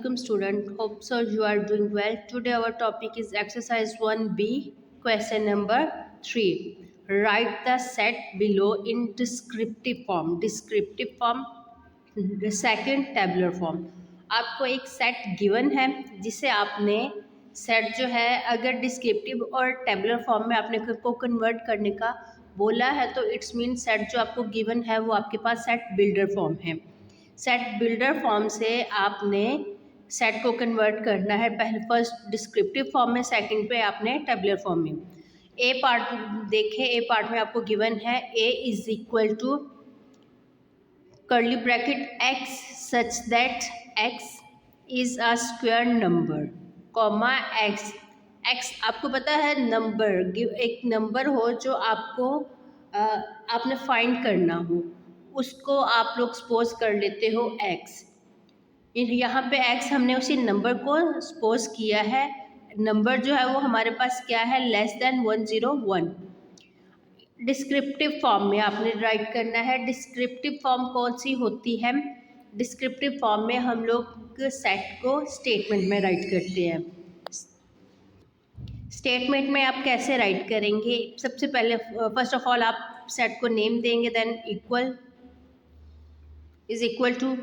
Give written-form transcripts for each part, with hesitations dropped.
welcome student. Hope so you are doing well. Today our topic is exercise 1B, question number 3. Write the set below in descriptive form. Descriptive form, second tabular form. आपको एक set given है जिसे आपने set जो है अगर descriptive और tabular form में आपने को कन्वर्ट करने का बोला है तो इट्स मीन सेट जो आपको गिवन है वो आपके पास सेट बिल्डर फॉर्म है। सेट बिल्डर फॉर्म से आपने सेट को कन्वर्ट करना है, पहले फर्स्ट डिस्क्रिप्टिव फॉर्म में, सेकंड पे आपने टेबुलर फॉर्म में। ए पार्ट देखें, ए पार्ट में आपको गिवन है A is equal to curly bracket x such that x is a square number comma x. X आपको पता है नंबर, एक नंबर हो जो आपको आपने फाइंड करना हो, उसको आप लोग सपोज कर लेते हो एक्स। यहाँ पे एक्स हमने उसी नंबर को सपोज किया है। नंबर जो है वो हमारे पास क्या है, लेस देन 101। डिस्क्रिप्टिव फॉर्म में आपने राइट करना है। डिस्क्रिप्टिव फॉर्म कौन सी होती है? डिस्क्रिप्टिव फॉर्म में हम लोग सेट को स्टेटमेंट में राइट करते हैं। स्टेटमेंट में आप कैसे राइट करेंगे? सबसे पहले फर्स्ट ऑफ ऑल आप सेट को नेम देंगे, then equal is equal to,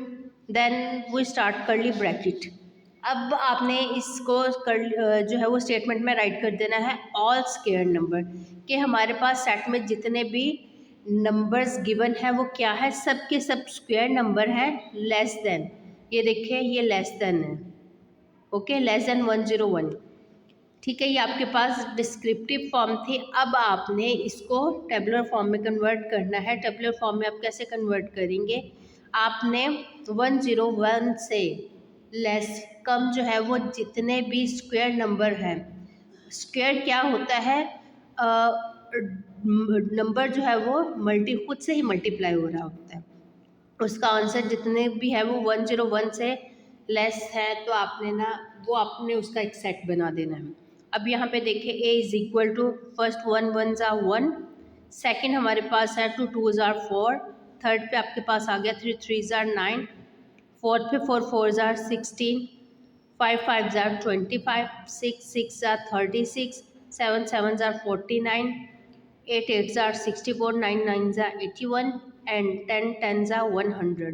then वो स्टार्ट कर्ली ब्रैकेट। अब आपने इसको जो है वो स्टेटमेंट में राइट कर देना है ऑल स्क्वायर नंबर, कि हमारे पास सेट में जितने भी नंबर्स गिवन है वो क्या है, सब के सब स्क्वायर नंबर है लेस देन, ये देखिए ये लेस देन है, ओके, लेस देन 101। ठीक है, ये आपके पास डिस्क्रिप्टिव फॉर्म थी। अब आपने इसको टेबुलर फॉर्म में कन्वर्ट करना है। टेबुलर फॉर्म में आप कैसे कन्वर्ट करेंगे? आपने 101 से लेस कम जो है वो जितने भी स्क्वायर नंबर हैं, स्क्वायर क्या होता है, नंबर जो है वो खुद से ही मल्टीप्लाई हो रहा होता है, उसका आंसर जितने भी है वो 101 से लेस है, तो आपने ना वो आपने उसका एक सेट बना देना है। अब यहाँ पे देखिए A is equal to, first 1 1 1, second हमारे पास है 2 2 4, थर्ड पे आपके पास आ गया 3 3 9, फोर्थ पे 4 4 16, 5 5 25, 6 6 36, 7 7 49, 8 8 64, 9 9 81 एंड 10 10 100।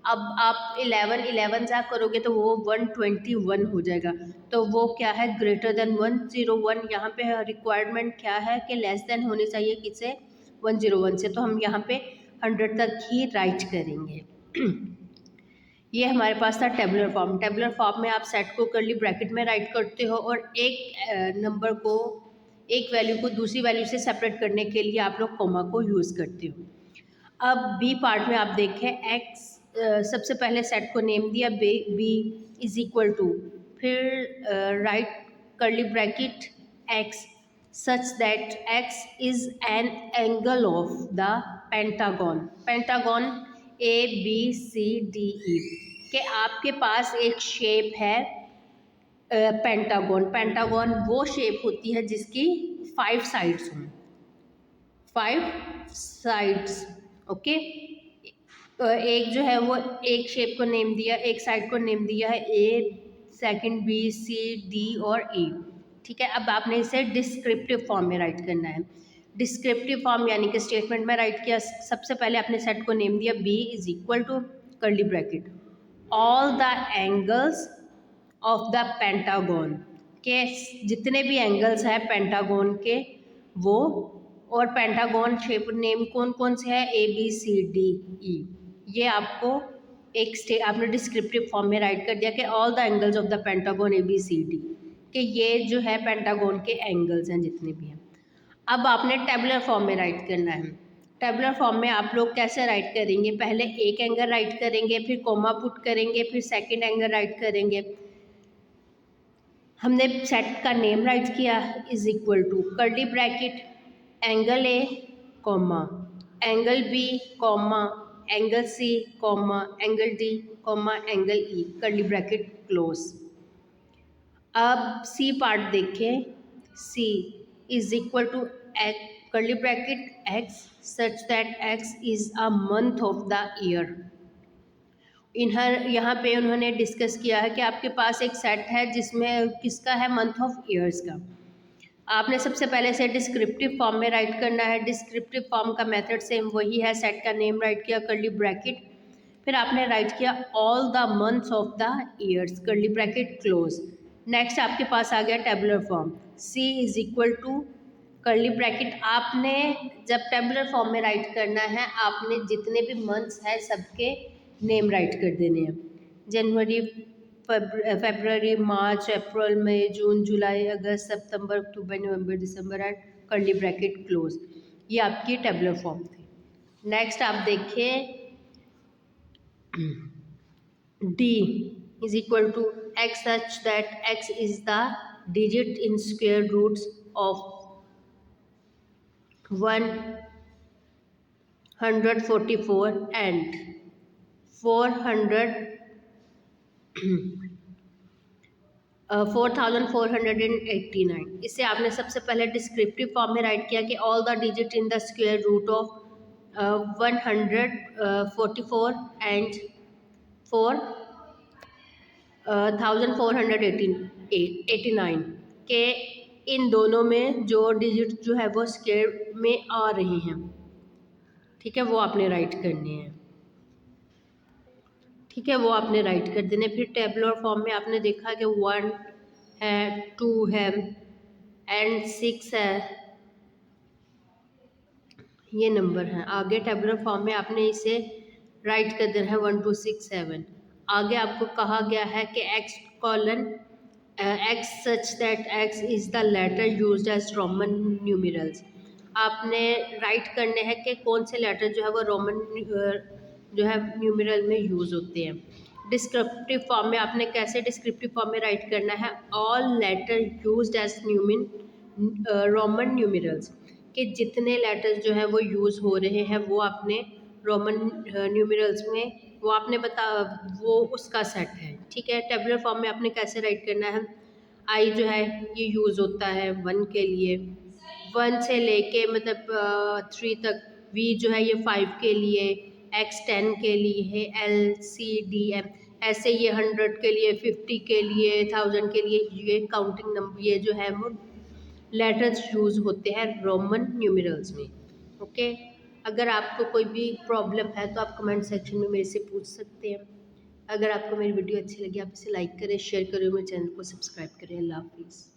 अब आप 11 11 करोगे तो वो 121 हो जाएगा, तो वो क्या है, ग्रेटर देन 101। यहाँ पे रिक्वायरमेंट क्या है कि लेस देन होनी चाहिए किससे, 101 से, तो हम यहाँ पे 100 तक ही राइट करेंगे। ये हमारे पास था टेबुलर फॉर्म। टेबुलर फॉर्म में आप सेट को कर्ली ब्रैकेट में राइट करते हो और एक नंबर को, एक वैल्यू को दूसरी वैल्यू से सेपरेट करने के लिए आप लोग कॉमा को यूज़ करते हो। अब बी पार्ट में आप देखें, एक्स सबसे पहले सेट को नेम दिया बी इज इक्वल टू, फिर write curly bracket x such that x is an angle of the pentagon. Pentagon A B C D E, कि आपके पास एक शेप है पेंटागन। पेंटागन वो शेप होती है जिसकी 5 साइड्स हों, 5 साइड्स, ओके। एक जो है वो एक शेप को नेम दिया, एक साइड को नेम दिया है ए, सेकंड बी सी डी और ई। ठीक है, अब आपने इसे डिस्क्रिप्टिव फॉर्म में राइट करना है। डिस्क्रिप्टिव फॉर्म यानी कि स्टेटमेंट में राइट किया, सबसे पहले आपने सेट को नेम दिया B is equal to curly bracket all the angles of the pentagon, के जितने भी एंगल्स हैं पेंटागन के वो, और पेंटागन शेप नेम कौन कौन से है, ए बी सी डी ई। ये आपको आपने डिस्क्रिप्टिव फॉर्म में राइट कर दिया कि all the angles of the pentagon A B C D, कि ये जो है पेंटागन के एंगल्स हैं जितने भी हैं। अब आपने टेबुलर फॉर्म में राइट करना है। टेबुलर फॉर्म में आप लोग कैसे राइट करेंगे, पहले एक एंगल राइट करेंगे, फिर कॉमा पुट करेंगे, फिर सेकेंड एंगल राइट करेंगे। हमने सेट का नेम राइट किया is equal to curly bracket angle A comma angle B comma angle C comma angle D comma angle E, curly bracket close. अब C part देखें, C is equal to curly bracket x such that x is a month of the year. इन्हर यहाँ पे उन्होंने discuss किया है कि आपके पास एक सेट है जिसमें किसका है, मंथ ऑफ ईयर्स का। आपने सबसे पहले से डिस्क्रिप्टिव फॉर्म में राइट करना है। डिस्क्रिप्टिव फॉर्म का मेथड सेम वही है, सेट का नेम राइट किया, कर्ली ब्रैकेट, फिर आपने राइट किया all the months of the years, curly bracket close. Next आपके पास आ गया tabular form, C is equal to curly bracket. आपने जब टेबुलर फॉर्म में राइट करना है, आपने जितने भी मंथ्स हैं सबके नेम राइट कर देने हैं। जनवरी, फरवरी, मार्च, अप्रैल, मई, जून, जुलाई, अगस्त, सितंबर, अक्टूबर, नवंबर, दिसंबर एंड कर्ली ब्रैकेट क्लोज। ये आपकी टेबुलर फॉर्म थी। नेक्स्ट आप देखिए D is equal to x such that x is the digit in square roots of 144 and 400 4489। इसे आपने सबसे पहले डिस्क्रिप्टिव फॉर्म में राइट किया कि all the digit in the square root of 144 and 1489 के इन दोनों में जो डिजिट जो है वो स्क्वायर में आ रही हैं, ठीक है, वो आपने राइट करने हैं। ठीक है, वो आपने राइट कर देने। फिर टेबुलर फॉर्म में आपने देखा कि 1 है, 2 है एंड 6 है, ये नंबर है। आगे टेबुलर फॉर्म में आपने इसे राइट कर देना है 1 2 6 7। आगे आपको कहा गया है कि x colon x such that x is the letter used as Roman numerals. आपने राइट करने हैं कि कौन से लेटर जो है वो रोमन जो है न्यूमरल में यूज़ होते हैं। डिस्क्रिप्टिव फॉर्म में आपने कैसे डिस्क्रिप्टिव फॉर्म में राइट करना है, all letter used as Roman numerals, कि जितने लेटर्स जो है वो यूज़ हो रहे हैं वो आपने रोमन न्यूमरल्स में वो आपने वो उसका सेट है। ठीक है, टेबुलर फॉर्म में आपने कैसे राइट करना है, आई जो है ये यूज़ होता है 1 के लिए, 1 से लेके मतलब 3 तक। वी जो है ये 5 के लिए, एक्स 10 के लिए है, एल सी डी एम ऐसे ये 100 के लिए, 50 के लिए, 1000 के लिए, ये काउंटिंग नंबर ये जो है वो लेटर्स यूज़ होते हैं रोमन न्यूमरल्स में। ओके, अगर आपको कोई भी प्रॉब्लम है तो आप कमेंट सेक्शन में मेरे से पूछ सकते हैं। अगर आपको मेरी वीडियो अच्छी लगी आप इसे लाइक करें, शेयर करें, मेरे चैनल को सब्सक्राइब करें। अल्लाह हाफिज़।